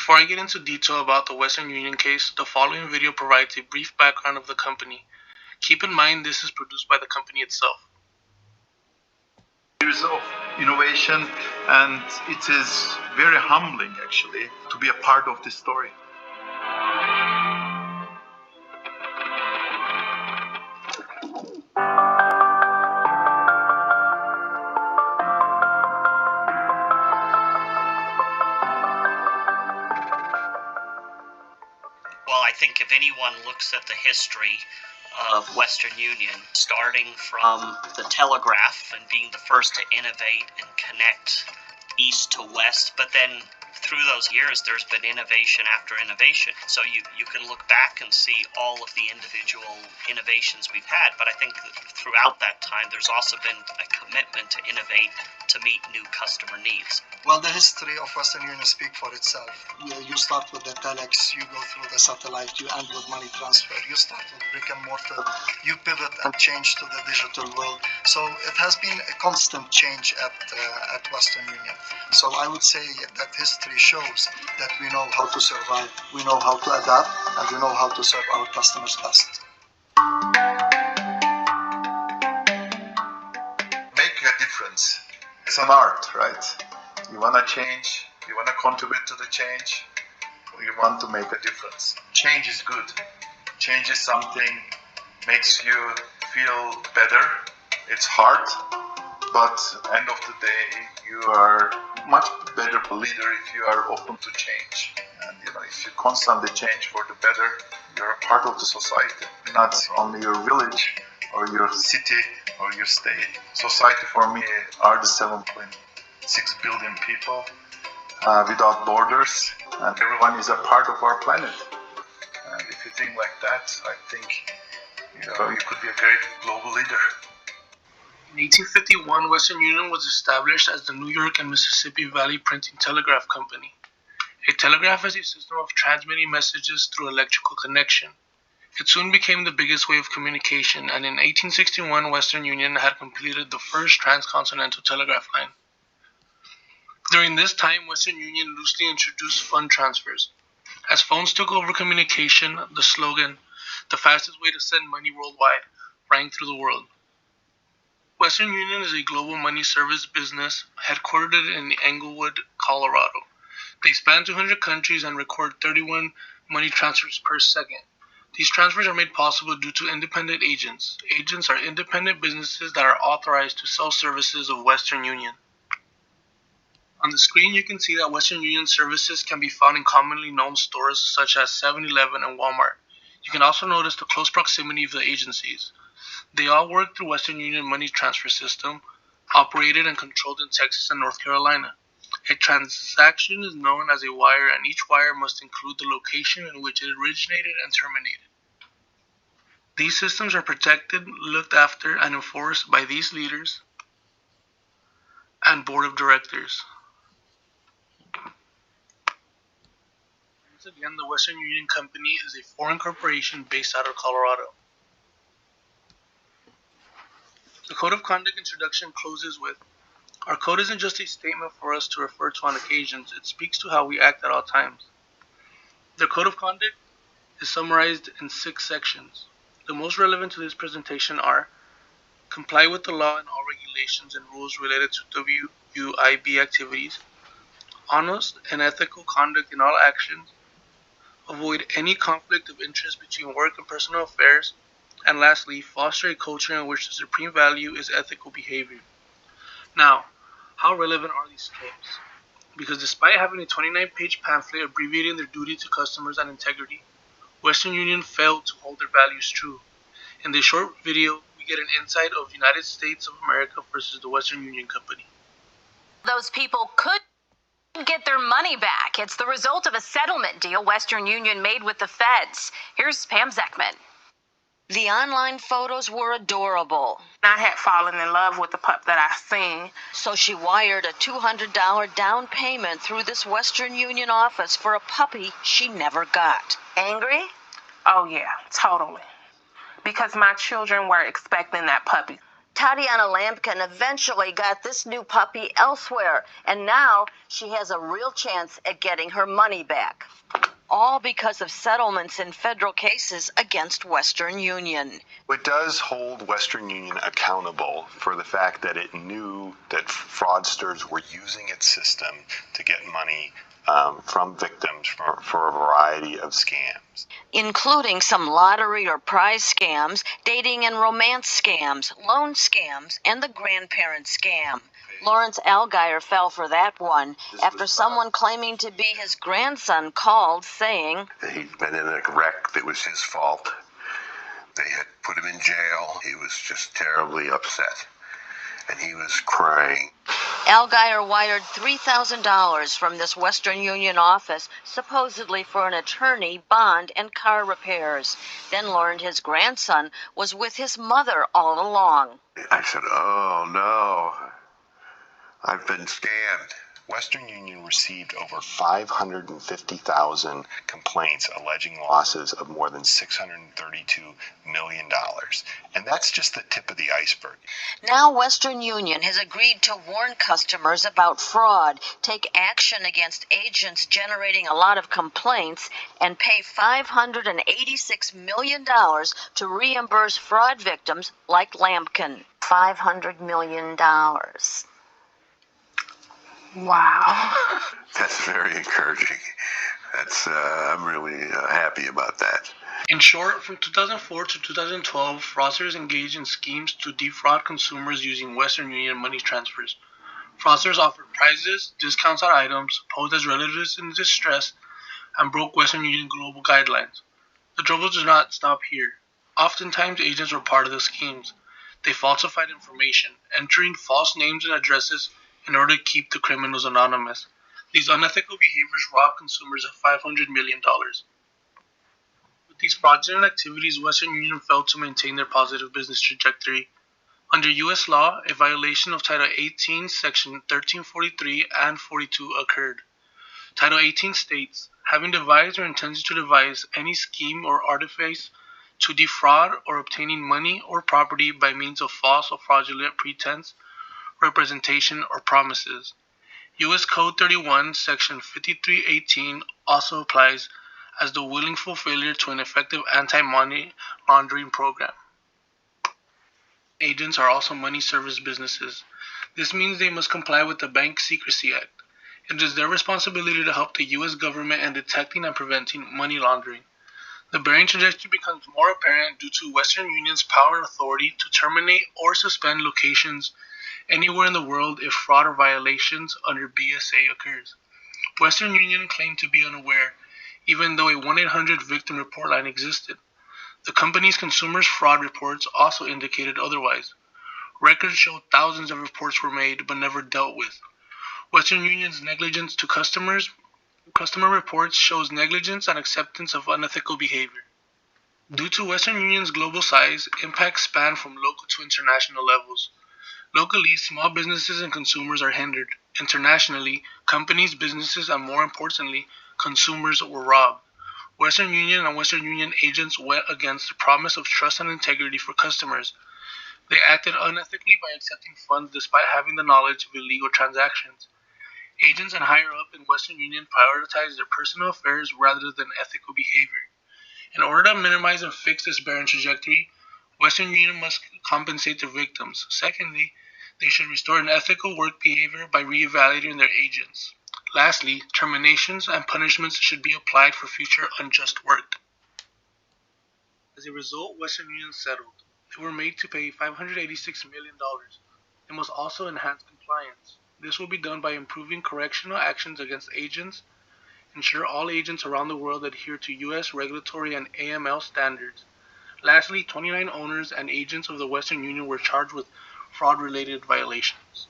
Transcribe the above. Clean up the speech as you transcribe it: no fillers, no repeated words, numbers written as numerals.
Before I get into detail about the Western Union case, the following video provides a brief background of the company. Keep in mind this is produced by the company itself. Years of innovation, and it is very humbling actually to be a part of this story. Well, I think if anyone looks at the history of Western Union, starting from the telegraph and being the first to innovate and connect east to west, but then through those years there's been innovation after innovation. So you can look back and see all of the individual innovations we've had, but I think that throughout that time there's also been a commitment to innovate to meet new customer needs. Well, the history of Western Union speaks for itself. You start with the telex, you go through the satellite, you end with money transfer. You start with brick and mortar, you pivot and change to the digital world. So it has been a constant change at Western Union. So I would say that history shows that we know how to survive, we know how to adapt, and we know how to serve our customers best. Making a difference. It's an art, right? You want to change, you want to contribute to the change, you want to make a difference. Change is good. Change is something makes you feel better. It's hard, but at the end of the day, you are much better leader if you are open to change. And if you constantly change for the better, you're a part of the society, not only your village or your city or your state. Society for me are the 7.6 billion people without borders, and everyone is a part of our planet. And if you think like that, I think you could be a great global leader. In 1851, Western Union was established as the New York and Mississippi Valley Printing Telegraph Company. A telegraph is a system of transmitting messages through electrical connection. It soon became the biggest way of communication, and in 1861, Western Union had completed the first transcontinental telegraph line. During this time, Western Union loosely introduced fund transfers. As phones took over communication, the slogan, "the fastest way to send money worldwide," rang through the world. Western Union is a global money service business headquartered in Englewood, Colorado. They span 200 countries and record 31 money transfers per second. These transfers are made possible due to independent agents. Agents are independent businesses that are authorized to sell services of Western Union. On the screen, you can see that Western Union services can be found in commonly known stores such as 7-Eleven and Walmart. You can also notice the close proximity of the agencies. They all work through Western Union money transfer system, operated and controlled in Texas and North Carolina. A transaction is known as a wire, and each wire must include the location in which it originated and terminated. These systems are protected, looked after, and enforced by these leaders and board of directors. Once again, the Western Union Company is a foreign corporation based out of Colorado. The Code of Conduct introduction closes with, "Our code isn't just a statement for us to refer to on occasions, it speaks to how we act at all times." The Code of Conduct is summarized in 6 sections. The most relevant to this presentation are: comply with the law and all regulations and rules related to WUIB activities, honest and ethical conduct in all actions, avoid any conflict of interest between work and personal affairs, and lastly, foster a culture in which the supreme value is ethical behavior. Now, how relevant are these claims? Because despite having a 29-page pamphlet abbreviating their duty to customers and integrity, Western Union failed to hold their values true. In this short video, we get an insight of United States of America versus the Western Union Company. Those people could get their money back. It's the result of a settlement deal Western Union made with the feds. Here's Pam Zeckman. The online photos were adorable. I had fallen in love with the pup that I seen. So she wired a $200 down payment through this Western Union office for a puppy she never got. Angry? Oh yeah, totally. Because my children were expecting that puppy. Tatiana Lampkin eventually got this new puppy elsewhere, and now she has a real chance at getting her money back. All because of settlements in federal cases against Western Union. It does hold Western Union accountable for the fact that it knew that fraudsters were using its system to get money from victims for a variety of scams, including some lottery or prize scams, dating and romance scams, loan scams, and the grandparent scam. Lawrence Allgaier fell for that one after someone claiming to be his grandson called saying he'd been in a wreck that was his fault. They had put him in jail. He was just terribly upset, and he was crying. Allgaier wired $3,000 from this Western Union office, supposedly for an attorney, bond, and car repairs. Then learned his grandson was with his mother all along. I said, "Oh, no. I've been scammed." Western Union received over 550,000 complaints alleging losses of more than $632 million. And that's just the tip of the iceberg. Now Western Union has agreed to warn customers about fraud, take action against agents generating a lot of complaints, and pay $586 million to reimburse fraud victims like Lampkin. $500 million. Wow. That's very encouraging. I'm really happy about that. In short, from 2004 to 2012, fraudsters engaged in schemes to defraud consumers using Western Union money transfers. Fraudsters offered prizes, discounts on items, posed as relatives in distress, and broke Western Union global guidelines. The trouble did not stop here. Oftentimes, agents were part of the schemes. They falsified information, entering false names and addresses in order to keep the criminals anonymous. These unethical behaviors robbed consumers of $500 million. With these fraudulent activities, Western Union failed to maintain their positive business trajectory. Under U.S. law, a violation of Title 18, Section 1343 and 42 occurred. Title 18 states, having devised or intended to devise any scheme or artifice to defraud or obtaining money or property by means of false or fraudulent pretense, representation, or promises. U.S. Code 31, Section 5318 also applies as the willful failure to an effective anti-money laundering program. Agents are also money service businesses. This means they must comply with the Bank Secrecy Act. It is their responsibility to help the U.S. government in detecting and preventing money laundering. The bearing trajectory becomes more apparent due to Western Union's power and authority to terminate or suspend locations anywhere in the world if fraud or violations under BSA occurs. Western Union claimed to be unaware, even though a 1-800 victim report line existed. The company's consumer fraud reports also indicated otherwise. Records showed thousands of reports were made but never dealt with. Western Union's negligence to customer reports shows negligence and acceptance of unethical behavior. Due to Western Union's global size, impacts span from local to international levels. Locally, small businesses and consumers are hindered. Internationally, companies, businesses, and more importantly, consumers were robbed. Western Union and Western Union agents went against the promise of trust and integrity for customers. They acted unethically by accepting funds despite having the knowledge of illegal transactions. Agents and higher up in Western Union prioritized their personal affairs rather than ethical behavior. In order to minimize and fix this barren trajectory, Western Union must compensate their victims. Secondly, they should restore an ethical work behavior by reevaluating their agents. Lastly, terminations and punishments should be applied for future unjust work. As a result, Western Union settled. They were made to pay $586 million. They must also enhance compliance. This will be done by improving correctional actions against agents, ensure all agents around the world adhere to U.S. regulatory and AML standards. Lastly, 29 owners and agents of the Western Union were charged with fraud-related violations.